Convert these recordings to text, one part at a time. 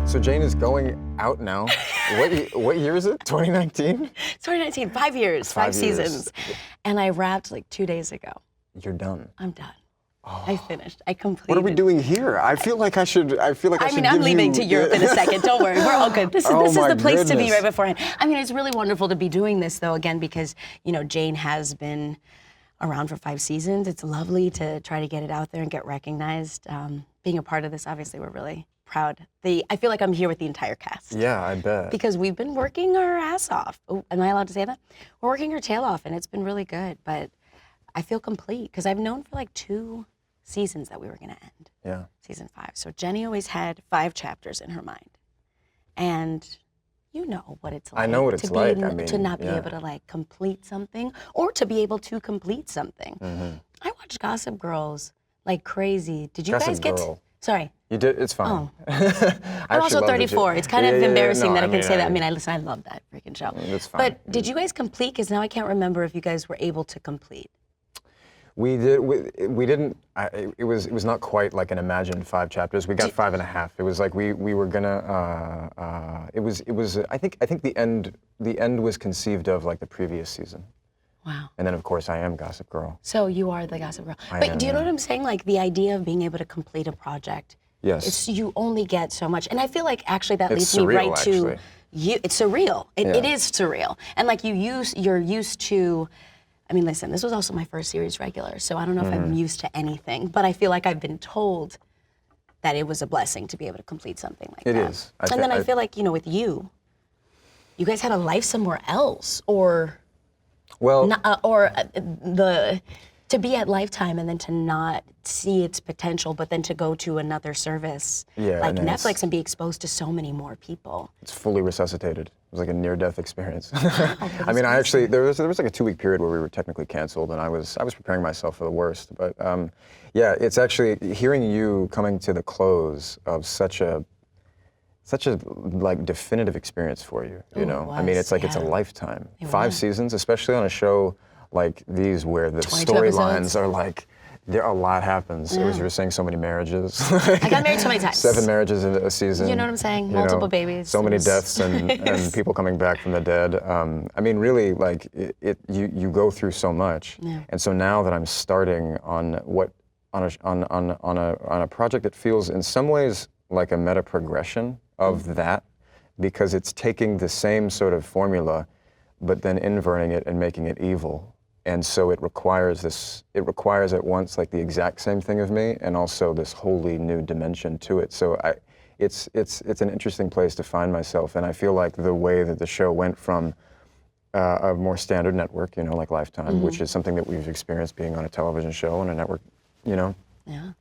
So Jane is going out now. What year is it? 2019? 2019, 5 years, five seasons. And I wrapped like 2 days ago. You're done. I'm done. I finished. I completed. What are we doing here? I feel like I should. I mean, I'm leaving to Europe in a second. Don't worry, we're all good. This is the place to be right beforehand. I mean, it's really wonderful to be doing this though, again, because Jane has been around for 5 seasons. It's lovely to try to get it out there and get recognized. Being a part of this, obviously, we're really proud. I feel like I'm here with the entire cast. Yeah, I bet. Because we've been working our ass off. Oh, am I allowed to say that? We're working our tail off, and it's been really good. But I feel complete because I've known for like 2 seasons that we were going to end. Yeah. Season 5. So Jenny always had 5 chapters in her mind, and you know what it's like. I know what it's like. I mean, to not be able to like complete something, or to be able to complete something. Mm-hmm. I watched Gossip Girls like crazy. Did you Gossip guys get? Girl. Sorry. You did. It's fine. Oh. I'm also 34. It's kind of embarrassing that I can say that. I mean, I love that freaking show. It's fine. But did you guys complete? Because now I can't remember if you guys were able to complete. We did. We didn't. It was not quite like an imagined 5 chapters. We got 5.5. It was like we were gonna. It was. I think the end was conceived of like the previous season. Wow. And then of course I am Gossip Girl. So you are the Gossip Girl. I But am, do you know yeah. what I'm saying? Like the idea of being able to complete a project. Yes. You only get so much, and I feel like actually that It's leads me right surreal, to actually. you. It's surreal. It is surreal, and like you're used to. I mean, listen, this was also my first series regular, so I don't know if I'm used to anything, but I feel like I've been told that it was a blessing to be able to complete something like that. It is. And then I feel like, with you guys had a life somewhere else, or to be at Lifetime and then to not see its potential, but then to go to another service like Netflix and be exposed to so many more people. It's fully resuscitated. It was like a near-death experience. I mean, there was like a 2-week period where we were technically canceled, and I was preparing myself for the worst. But yeah, it's actually hearing you coming to the close of such a like definitive experience for you. You know, I mean, it's like it's a lifetime. 5 seasons, especially on a show like these where the storylines are like. A lot happens. As you were saying, so many marriages. I got married so many times. 7 marriages in a season. You know what I'm saying? Multiple babies. So many deaths and people coming back from the dead. I mean, really, like you go through so much. Yeah. And so now that I'm starting on a project that feels in some ways like a meta progression of that, because it's taking the same sort of formula, but then inverting it and making it evil. And so it requires at once like the exact same thing of me and also this wholly new dimension to it. So it's an interesting place to find myself, and I feel like the way that the show went from a more standard network, like Lifetime, which is something that we've experienced being on a television show on a network, and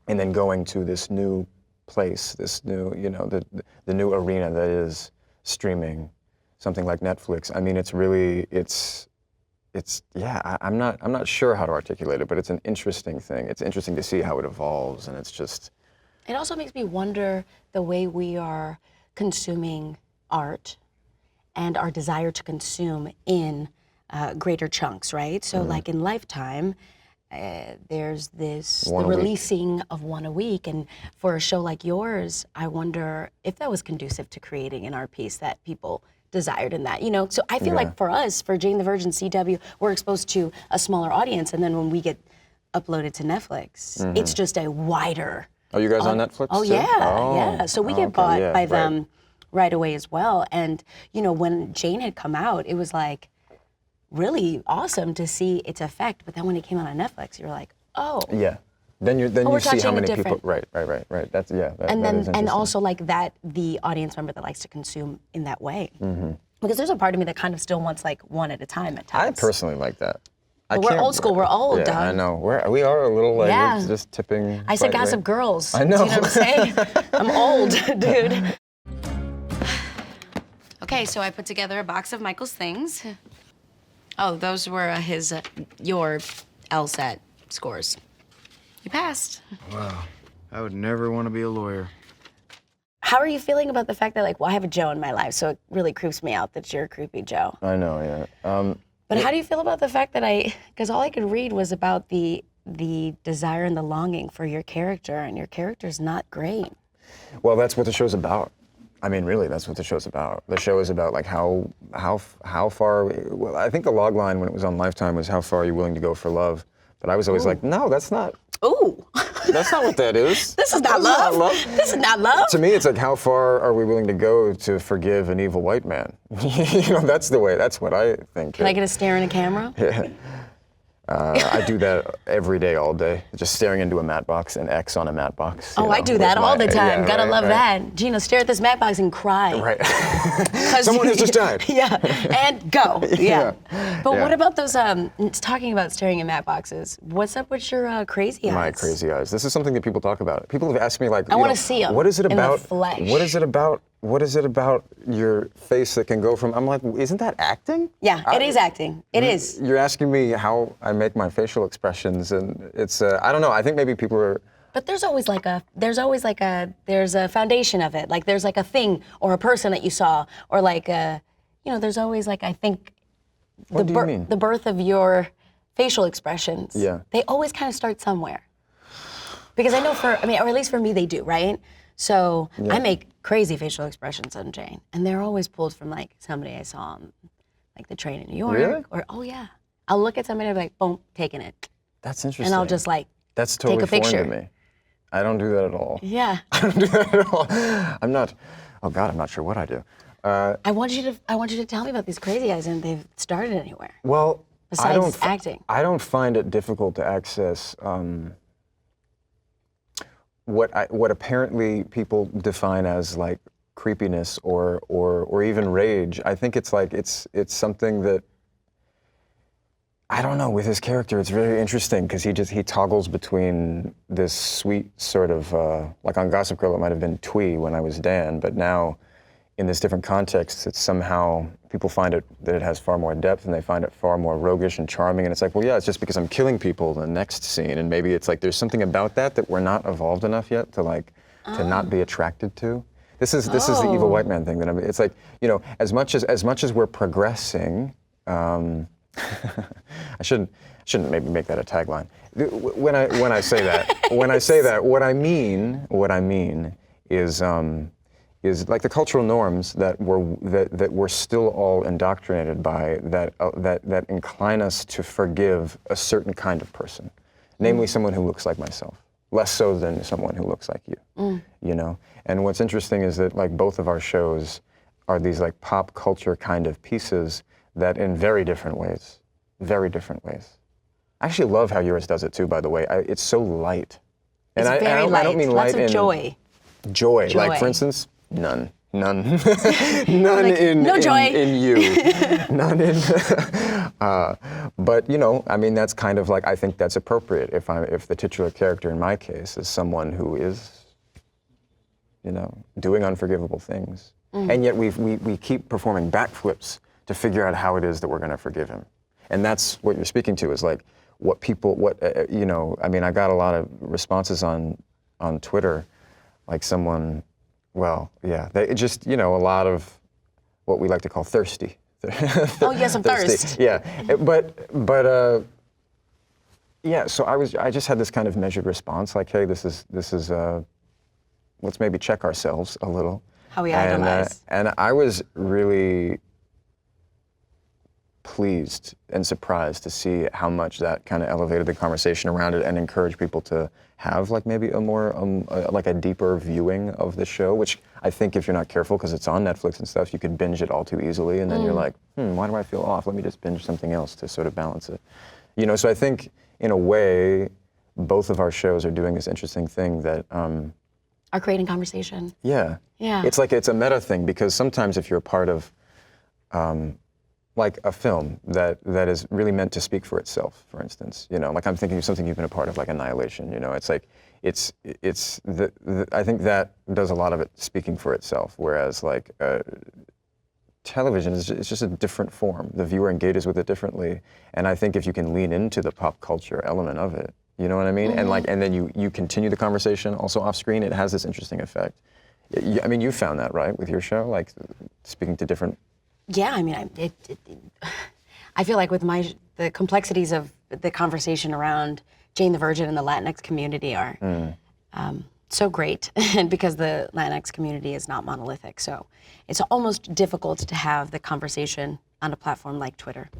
then going to this new place, this new, the new arena that is streaming, something like Netflix. I mean, I'm not sure how to articulate it, but it's an interesting thing. It's interesting to see how it evolves, and it's just. It also makes me wonder the way we are consuming art and our desire to consume in greater chunks, right? So like in Lifetime, there's the releasing of 1 a week, and for a show like yours, I wonder if that was conducive to creating an art piece that people desired in that, So I feel like for us, for Jane the Virgin CW, we're exposed to a smaller audience, and then when we get uploaded to Netflix, it's just a wider. Are you guys on Netflix? Oh too? yeah. So we get bought by right. them right away as well. And when Jane had come out, it was like really awesome to see its effect. But then when it came out on Netflix, you're like, oh. Yeah. Then you see how many people. Right. That's And also like that the audience member that likes to consume in that way. Mm-hmm. Because there's a part of me that kind of still wants like 1 at a time at times. I personally like that. But we're old school. We're old, dog. I know. We are a little like we're just tipping. I said Gossip Girls. I know. Do you know what I'm saying? I'm old, dude. Okay, so I put together a box of Michael's things. Oh, those were your LSAT scores. You passed. Wow. I would never want to be a lawyer. How are you feeling about the fact that, I have a Joe in my life, so it really creeps me out that you're a creepy Joe? I know, yeah. But how do you feel about the fact that because all I could read was about the desire and the longing for your character, and your character's not great. Well, that's what the show's about. I mean, really, that's what the show's about. The show is about like how far. Well, I think the log line when it was on Lifetime was how far are you willing to go for love. But I was always like, no, that's not. Ooh. That's not what that is. This is not love. This is not love. To me, it's like how far are we willing to go to forgive an evil white man? You know, that's the way. That's what I think. Can I get a stare in a camera? Yeah. I do that every day, all day. Just staring into a matte box, an X on a matte box. Oh, I do that all the time. Yeah, Gotta love right. that. Gina, stare at this matte box and cry. Right. Someone has just died. Yeah, and go. Yeah. But Yeah. what about those, talking about staring at matte boxes, what's up with your crazy eyes? My crazy eyes. This is something that people talk about. People have asked me like, I want to see them what is it in the about? flesh. What is it about? What is it about your face that can go from? I'm like, isn't that acting? Yeah, it is acting. It is. You're asking me how I make my facial expressions, and it's I don't know. I think maybe people are. But there's a foundation of it. Like there's like a thing or a person that you saw, or like there's always like I think What do you mean? the birth of your facial expressions. Yeah. They always kind of start somewhere. Because I know or at least for me they do, right? So I make crazy facial expressions on Jane, and they're always pulled from like somebody I saw on like the train in New York. Really? Or I'll look at somebody and be like, boom, taking it. That's interesting. And I'll just like That's totally take a picture. foreign to me. I don't do that at all. Yeah. I don't do that at all. I'm not. Oh God, I'm not sure what I do. I want you to tell me about these crazy eyes, and they've started anywhere. Well, Besides acting. I don't find it difficult to access what apparently people define as like creepiness or even rage. I think it's like it's something that I don't know. With his character, it's very interesting because he toggles between this sweet sort of like on Gossip Girl, it might have been twee when I was Dan, but now in this different context, it's somehow people find it that it has far more depth and they find it far more roguish and charming. And it's like, well, yeah, it's just because I'm killing people in the next scene, and maybe it's like there's something about that we're not evolved enough yet to like to not be attracted to. This is the evil white man thing that it's like, you know, as much as we're progressing. I shouldn't maybe make that a tagline. When I say that, what I mean is like the cultural norms that we're still all indoctrinated by that incline us to forgive a certain kind of person, namely someone who looks like myself, less so than someone who looks like you. You know. And what's interesting is that like both of our shows are these like pop culture kind of pieces that in very different ways. I actually love how yours does it too, by the way. It's so light. And It's very light. I don't mean Lots light of in joy. Joy. Like for instance, none. None in no joy. in you. None in. But you know, I mean, that's kind of like I think that's appropriate if the titular character in my case is someone who is, you know, doing unforgivable things, and yet we keep performing backflips to figure out how it is that we're going to forgive him, and that's what you're speaking to is like you know. I mean, I got a lot of responses on Twitter, like someone. Well, yeah, they just, you know, a lot of what we like to call thirsty. Oh, yes, I'm thirsty. Yeah, but yeah. So I just had this kind of measured response, like, hey, this is let's maybe check ourselves a little. How we idolize. And I was really pleased and surprised to see how much that kind of elevated the conversation around it and encouraged people to have like maybe a more like a deeper viewing of the show, which I think if you're not careful, because it's on Netflix and stuff, you could binge it all too easily, and then you're like, why do I feel off? Let me just binge something else to sort of balance it. You know, so I think in a way, both of our shows are doing this interesting thing that Are creating conversation. Yeah. It's like it's a meta thing, because sometimes if you're a part of like a film that is really meant to speak for itself, for instance, you know, like I'm thinking of something you've been a part of, like Annihilation, you know, it's like, I think that does a lot of it speaking for itself, whereas like television is just a different form. The viewer engages with it differently, and I think if you can lean into the pop culture element of it, you know what I mean? And then you continue the conversation also off screen, it has this interesting effect. I mean, you found that, right, with your show, like speaking to different. Yeah, I mean, I feel like with the complexities of the conversation around Jane the Virgin and the Latinx community are so great, and because the Latinx community is not monolithic, so it's almost difficult to have the conversation on a platform like Twitter,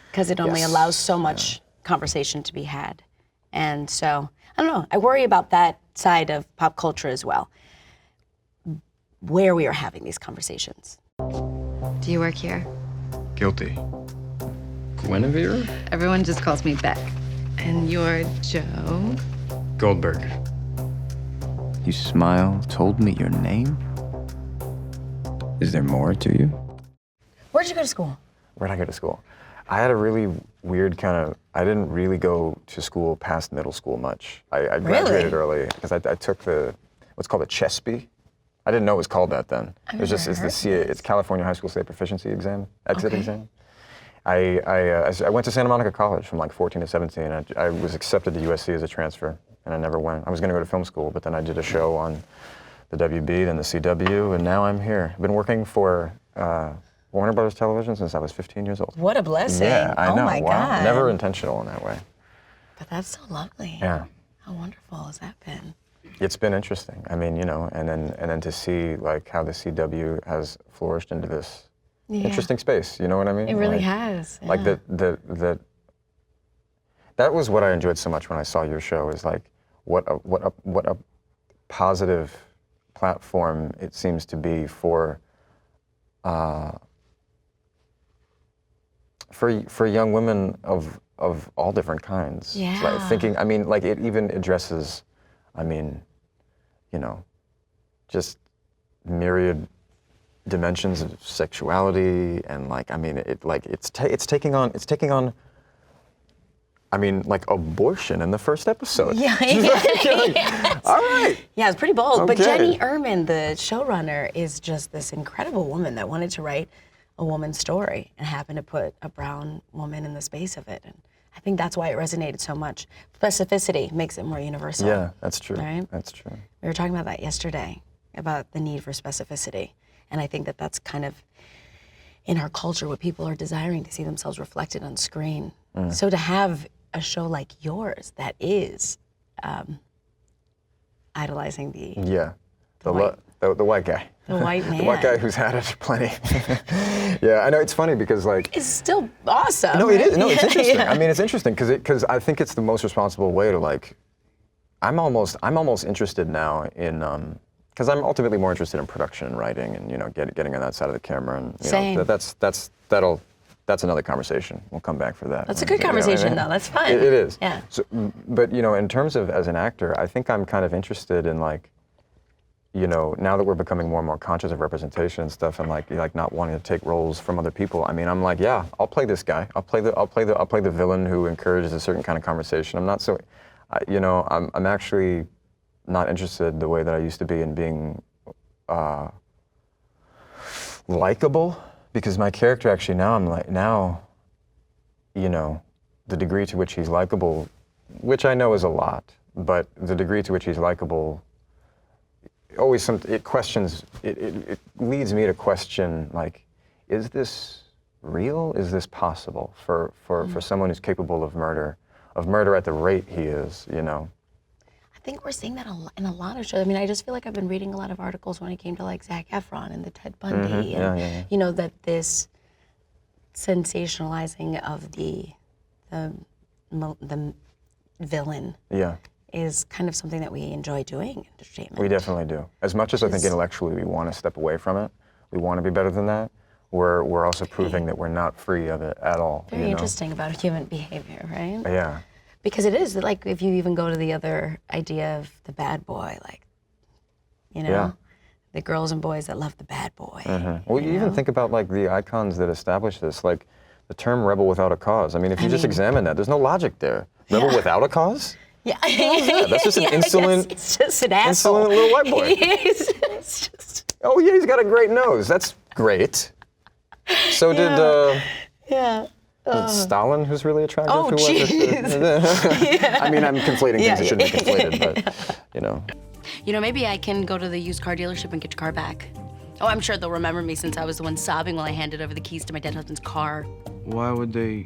because it only Yes. allows so much conversation to be had. And so, I don't know, I worry about that side of pop culture as well, where we are having these conversations. Do you work here? Guilty. Guinevere? Everyone just calls me Beck. And you're Joe? Goldberg. You smile, told me your name? Is there more to you? Where'd you go to school? Where'd I go to school? I had a really weird I didn't really go to school past middle school much. I graduated early because I took what's called a CHESP. I didn't know it was called that then. It's California High School State Proficiency Exam, exit exam. I went to Santa Monica College from like 14 to 17. I was accepted to USC as a transfer, and I never went. I was going to go to film school, but then I did a show on the WB, then the CW, and now I'm here. I've been working for Warner Brothers Television since I was 15 years old. What a blessing. Yeah, I know. Oh my Wow. God. Never intentional in that way. But that's so lovely. Yeah. How wonderful has that been? It's been interesting. I mean, and then to see like how the CW has flourished into this interesting space. You know what I mean? It really Like, has. Like yeah. that was what I enjoyed so much when I saw your show, is like what a positive platform it seems to be for young women of all different kinds. Yeah. Like thinking, I mean, like it even addresses, I mean, just myriad dimensions of sexuality, and like, I mean, it's taking on, I mean, like abortion in the first episode. Yeah. All right. Yeah, it's pretty bold. But Okay. Jenny Erman, the showrunner, is just this incredible woman that wanted to write a woman's story and happened to put a brown woman in the space of it. And I think that's why it resonated so much. Specificity makes it more universal. Yeah, that's true. Right? That's true. We were talking about that yesterday, about the need for specificity. And I think that that's kind of in our culture what people are desiring to see themselves reflected on screen. So to have a show like yours that is idolizing the The white guy. the white man The white guy who's had it plenty. Yeah, I know, it's funny because like, is still awesome. no, it is. No, it's interesting. Yeah. I mean, it's interesting because I think it's the most responsible way to like. I'm almost interested now in because I'm ultimately more interested in production and writing and getting on that side of the camera, and Same. that's another conversation. We'll come back for that. That's a good conversation, though. That's fun. It is. Yeah. So, but in terms of as an actor, I think I'm kind of interested in like. Now that we're becoming more and more conscious of representation and stuff, and like not wanting to take roles from other people. I mean, I'm like, yeah, I'll play this guy. I'll play the villain who encourages a certain kind of conversation. I'm not so, I'm actually not interested the way that I used to be in being likable, because my character actually now, the degree to which he's likable, which I know is a lot, but the degree to which he's likable. Always it leads me to question, like, is this real? Is this possible for someone who's capable of murder at the rate he is, I think we're seeing that in a lot of shows. I mean, I just feel like I've been reading a lot of articles when it came to like Zac Efron and the Ted Bundy, and that this sensationalizing of the villain. Yeah. Is kind of something that we enjoy doing in entertainment. We definitely do. As much as I think intellectually we want to step away from it, we want to be better than that, we're also proving that we're not free of it at all. Very interesting about human behavior, right? Yeah. Because it is, like, if you even go to the other idea of the bad boy, like, the girls and boys that love the bad boy. Well, you even think about, like, the icons that establish this, like, the term rebel without a cause. I mean, if you just examine that, there's no logic there. Rebel without a cause? Yeah. That's just an insolent, it's just an asshole. insolent little white boy. It's just, Oh, yeah, he's got a great nose. That's great. So did Stalin, who's really attractive? Oh, who was it? I mean, I'm conflating things that shouldn't be conflated, but, maybe I can go to the used car dealership and get your car back. Oh, I'm sure they'll remember me since I was the one sobbing while I handed over the keys to my dead husband's car. Why would they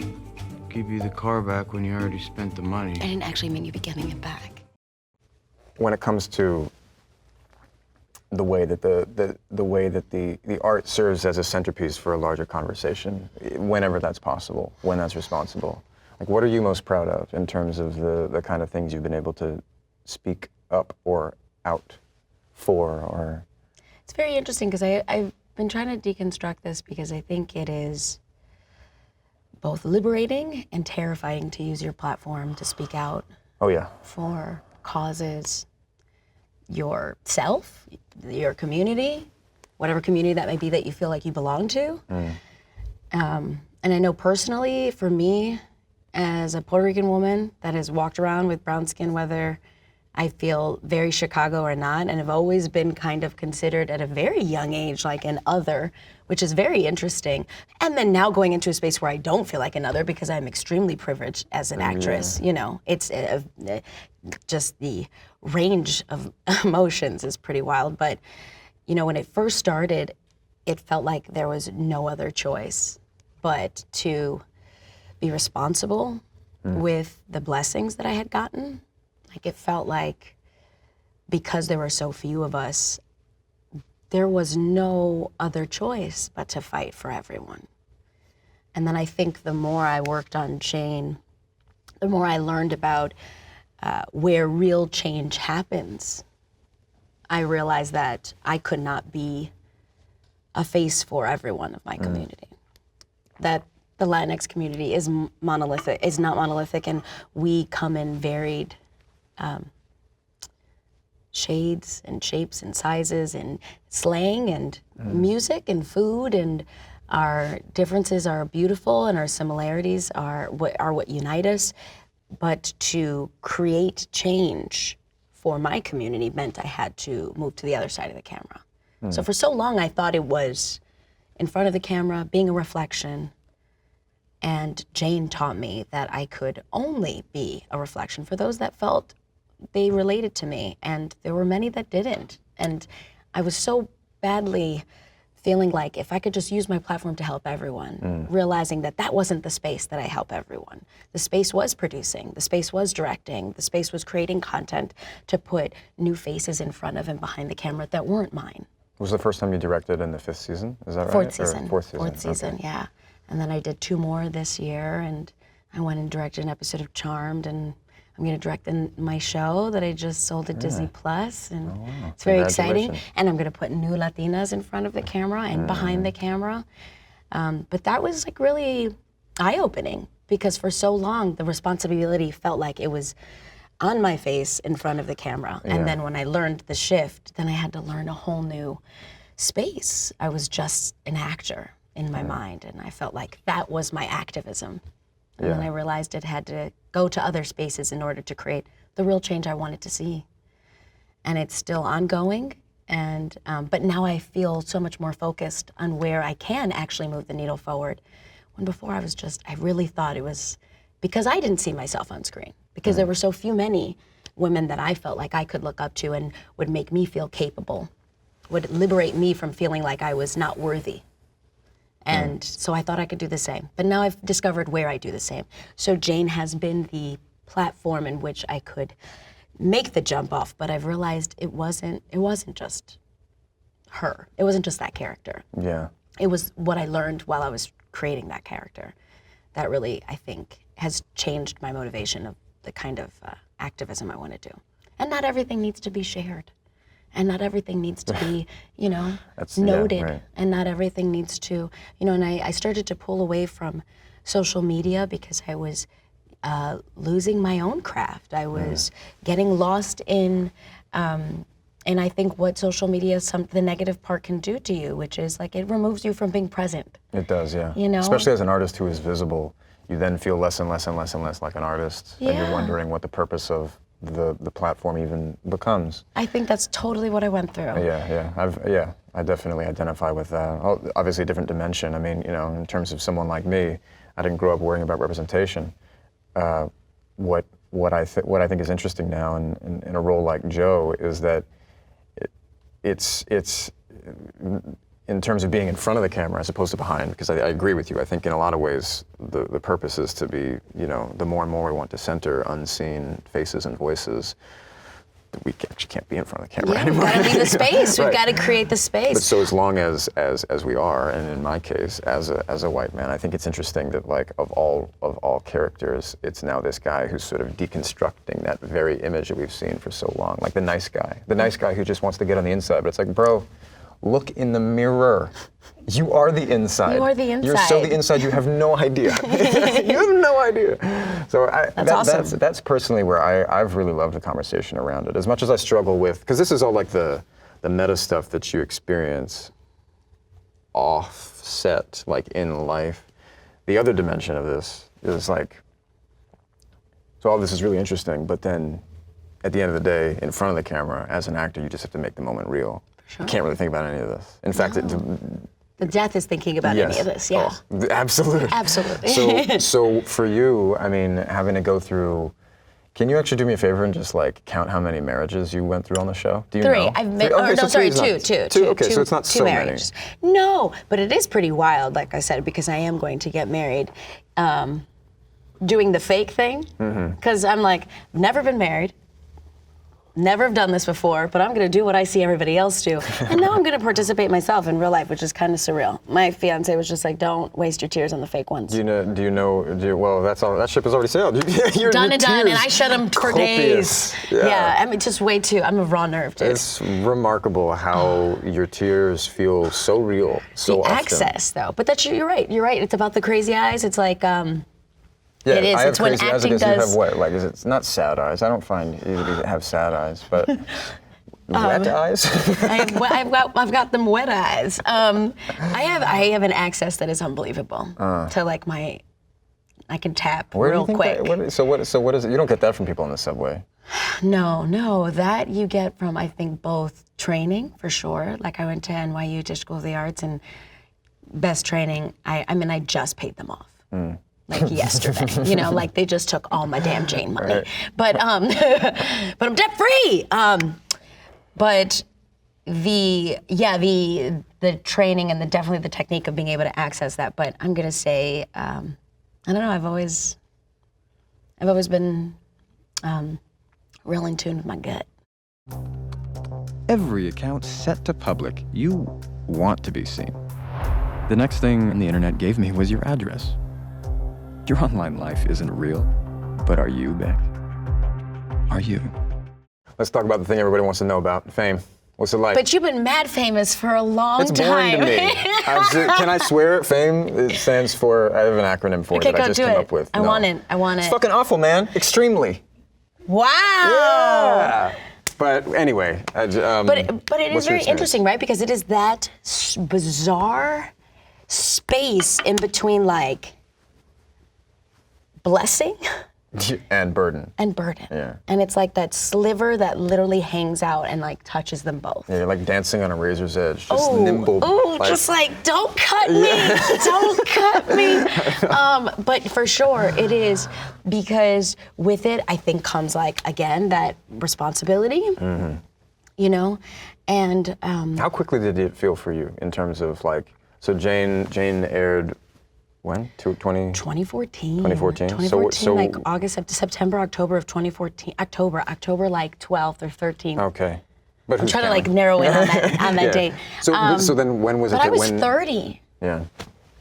give you the car back when you already spent the money? I didn't actually mean you'd be getting it back. when it comes to the way that the art serves as a centerpiece for a larger conversation, whenever that's possible, when that's responsible. Like, what are you most proud of in terms of the kind of things you've been able to speak up or out for? Or It's very interesting because I've been trying to deconstruct this because I think it is both liberating and terrifying to use your platform to speak out oh yeah, for causes, yourself, your community, whatever community that may be that you feel like you belong to. And I know personally, for me, as a Puerto Rican woman that has walked around with brown skin, whether I feel very Chicago or not, and have always been kind of considered at a very young age like an other, which is very interesting. And then now going into a space where I don't feel like an other because I'm extremely privileged as an actress. You know, it's just the range of emotions is pretty wild. But, you know, when it first started, it felt like there was no other choice but to be responsible with the blessings that I had gotten. Like, it felt like because there were so few of us, there was no other choice but to fight for everyone. And then I think the more I worked on Jane, the more I learned about where real change happens. I realized that I could not be a face for everyone of my community. That the Latinx community is monolithic, is not monolithic, and we come in varied shades and shapes and sizes and slang and music and food, and our differences are beautiful and our similarities are what unite us. But to create change for my community meant I had to move to the other side of the camera. So for so long I thought it was in front of the camera, being a reflection. And Jane taught me that I could only be a reflection for those that felt they related to me. And there were many that didn't. And I was so badly feeling like if I could just use my platform to help everyone, realizing that that wasn't the space that I help everyone. The space was producing, the space was directing, the space was creating content to put new faces in front of and behind the camera that weren't mine. was the first time you directed in the 5th season? Is that right? Fourth season. Or fourth season. Fourth season, Okay. yeah. And then I did 2 more this year, and I went and directed an episode of Charmed, and I'm going to direct my show that I just sold to Disney Plus, and it's very exciting. Congratulations. And I'm going to put new Latinas in front of the camera and behind the camera. But that was like really eye-opening because for so long the responsibility felt like it was on my face in front of the camera. And then when I learned the shift, then I had to learn a whole new space. I was just an actor in my mind, and I felt like that was my activism. And then I realized it had to go to other spaces in order to create the real change I wanted to see. And it's still ongoing, and but now I feel so much more focused on where I can actually move the needle forward. When before I really thought it was because I didn't see myself on screen, because there were so many women that I felt like I could look up to and would make me feel capable, would liberate me from feeling like I was not worthy. And so I thought I could do the same. But now I've discovered where I do the same. So Jane has been the platform in which I could make the jump off, but I've realized it wasn't just her. It wasn't just that character. Yeah. It was what I learned while I was creating that character that really, I think, has changed my motivation of the kind of activism I want to do. And not everything needs to be shared. And not everything needs to be, noted. Right. And not everything needs to, and I started to pull away from social media because I was losing my own craft. I was getting lost in, and I think what social media, the negative part can do to you, which is like it removes you from being present. It does, yeah. Especially Especially as an artist who is visible, you then feel less and less and less and less like an artist. And you're Yeah. wondering what the purpose of the platform even becomes. I think that's totally what I went through. I definitely identify with that. Obviously a different dimension. I mean, in terms of someone like me, I didn't grow up worrying about representation. What I think is interesting now in a role like Joe is that it's in terms of being in front of the camera as opposed to behind, because I agree with you. I think in a lot of ways the purpose is to be, the more and more we want to center unseen faces and voices. we actually can't be in front of the camera Yeah, anymore. we've got to leave the space. We've Right. got to create the space. But so as long as we are, and in my case, as a white man, I think it's interesting that like of all characters, it's now this guy who's sort of deconstructing that very image that we've seen for so long, like the nice guy who just wants to get on the inside. But it's like, bro, look in the mirror. You are the inside. You are the You're so inside. the inside. You have no idea. You have no idea. So That's awesome. That's personally where I've really loved the conversation around it. As much as I struggle with, because this is all like the meta stuff that you experience offset, like in life. The other dimension of this is like, so all this is really interesting, but then at the end of the day, in front of the camera, as an actor, you just have to make the moment real. Sure. You can't really think about any of this. In fact, The death is thinking about any of this, yeah. Oh, absolutely. Absolutely. So for you, I mean, having to go through, can you actually do me a favor and just like count how many marriages you went through on the show? Do you 3. know? I've met, Okay, or no, so sorry, three is not- two. Okay, so it's not two so marriages. No, but it is pretty wild, like I said, because I am going to get married. Doing the fake thing, because I'm like, never been married, never have done this before, but I'm gonna do what I see everybody else do. And now I'm gonna participate myself in real life, which is kind of surreal. My fiance was just like, don't waste your tears on the fake ones. Well, that's all, that ship has already sailed. Your Done and done, and tears I shut them for copious. days. Yeah, I mean, just way too, I'm a raw nerve, dude. It's remarkable how your tears feel so real, so the often. access, though. But you're right, It's about the crazy eyes. It's like, Yeah, it is. I have It's when crazy eyes. I acting guess you does- have what? Like, is it not sad eyes? I don't find you to have sad eyes, but wet eyes. I've got them wet eyes. I have an access that is unbelievable. To like I can tap Where do you real think quick. so what is it? You don't get that from people on the subway. No, that you get from I think both training for sure. Like I went to NYU to School of the Arts and best training. I just paid them off. Like yesterday, like they just took all my damn Jane money. Right. But but I'm debt free. But the training and definitely the technique of being able to access that. But I'm gonna say, I don't know. I've always been real in tune with my gut. Every account set to public, you want to be seen. The next thing the internet gave me was your address. Your online life isn't real, but are you, Beck? Are you? Let's talk about the thing everybody wants to know about, fame. What's it like? But you've been mad famous for a long It's time. boring to me. Can I swear? Fame, it stands for, I have an acronym for Okay, it that go I just do came it. up with. I want it. It's fucking awful, man. Extremely. Wow. Yeah. But anyway. But it what's is your very experience? interesting, right? Because it is that bizarre space in between like blessing And burden. and burden. Yeah. And it's like that sliver that literally hangs out and like touches them both. Yeah, you're like dancing on a razor's edge, just nimble. Just like, don't cut me, don't cut me. But for sure, it is because with it, I think comes like, again, that responsibility, and How quickly did it feel for you in terms of like, so Jane aired when? 2014. 2014? 2014, like September, October of 2014. October like 12th or 13th. Okay. But I'm trying to like narrow in on that date. So then when was it But that I was when 30. Yeah.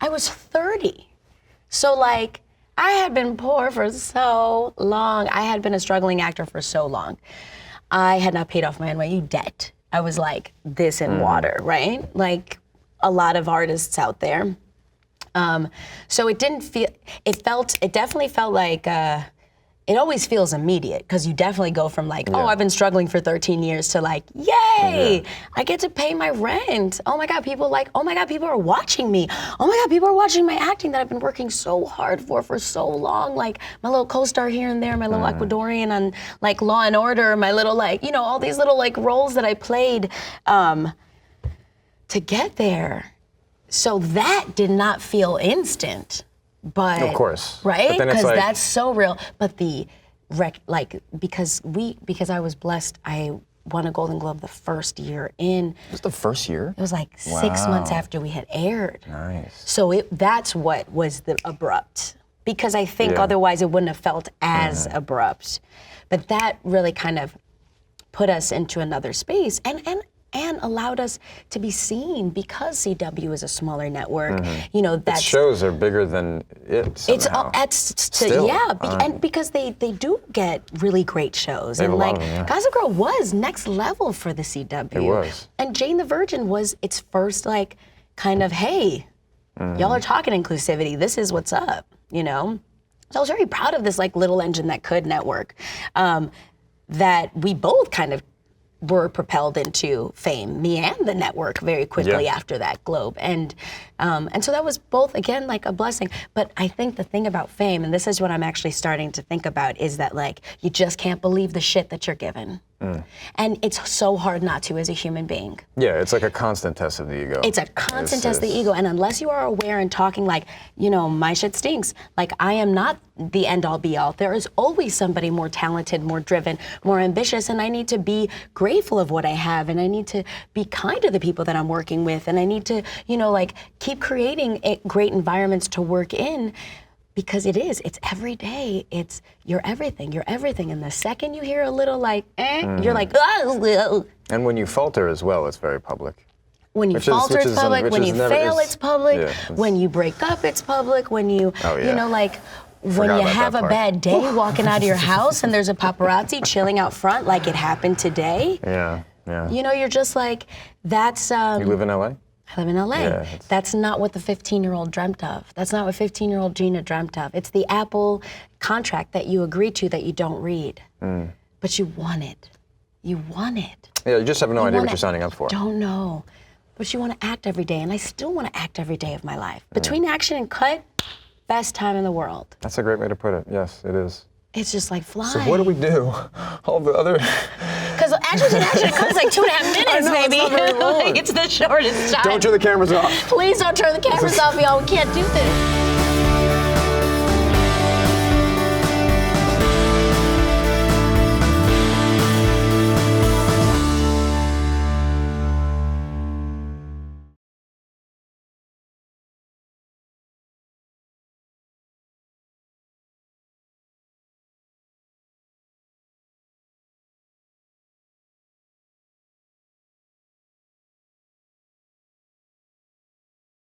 I was 30. So like, I had been poor for so long. I had been a struggling actor for so long. I had not paid off my NYU debt. I was like this in water, right? Like a lot of artists out there. So it definitely felt like, it always feels immediate because you definitely go from like, oh, I've been struggling for 13 years to like, yay, I get to pay my rent. Oh my God, people are watching me. Oh my God, people are watching my acting that I've been working so hard for so long. Like my little co-star here and there, my little Ecuadorian on like Law and Order, my little like, all these little like roles that I played to get there. So that did not feel instant, but Of course. right? But then it's Because like, that's so real. But because I was blessed, I won a Golden Globe the first year in. it was the first year? It was like 6 months after we had aired. Nice. So that's what was the abrupt. Because I think otherwise it wouldn't have felt as abrupt. But that really kind of put us into another space and allowed us to be seen because CW is a smaller network. You know, Its that's shows are bigger than it somehow. Still. And because they do get really great shows. They have And a lot like of them, yeah. Gossip Girl was next level for the CW. It was. And Jane the Virgin was its first like kind of, hey, y'all are talking inclusivity. This is what's up, you know? So I was very proud of this like little engine that could network that we both kind of were propelled into fame, me and the network very quickly after that, Globe. And so that was both, again, like a blessing. But I think the thing about fame, and this is what I'm actually starting to think about, is that like, you just can't believe the shit that you're given. And it's so hard not to as a human being. Yeah, it's like a constant test of the ego. It's a constant test of the ego. And unless you are aware and talking like, you know, my shit stinks, like I am not the end all be all. There is always somebody more talented, more driven, more ambitious. And I need to be grateful of what I have. And I need to be kind to the people that I'm working with. And I need to, you know, like keep creating great environments to work in. Because it's every day, you're everything. And the second you hear a little like, you're like, oh. And when you falter as well, it's very public. When you falter, it's public. When you fail, it's public. Yeah, when you break up, it's public. When you, you know, like, when you have a bad day walking out of your house and there's a paparazzi chilling out front like it happened today. Yeah. You know, you're just like, that's... You live in LA? I live in LA. Yeah, that's not what the 15-year-old dreamt of. That's not what 15-year-old Gina dreamt of. It's the Apple contract that you agree to that you don't read. But you want it. You want it. Yeah, you just have no idea what you're signing up for. Don't know. But you want to act every day, and I still want to act every day of my life. Between action and cut, best time in the world. That's a great way to put it. Yes, it is. It's just like flying. So what do we do? All the other... Because action and cut is like 2.5 minutes, maybe. It's not very long. It's the shortest time. Don't turn the cameras off. Please don't turn the cameras off, y'all. We can't do this.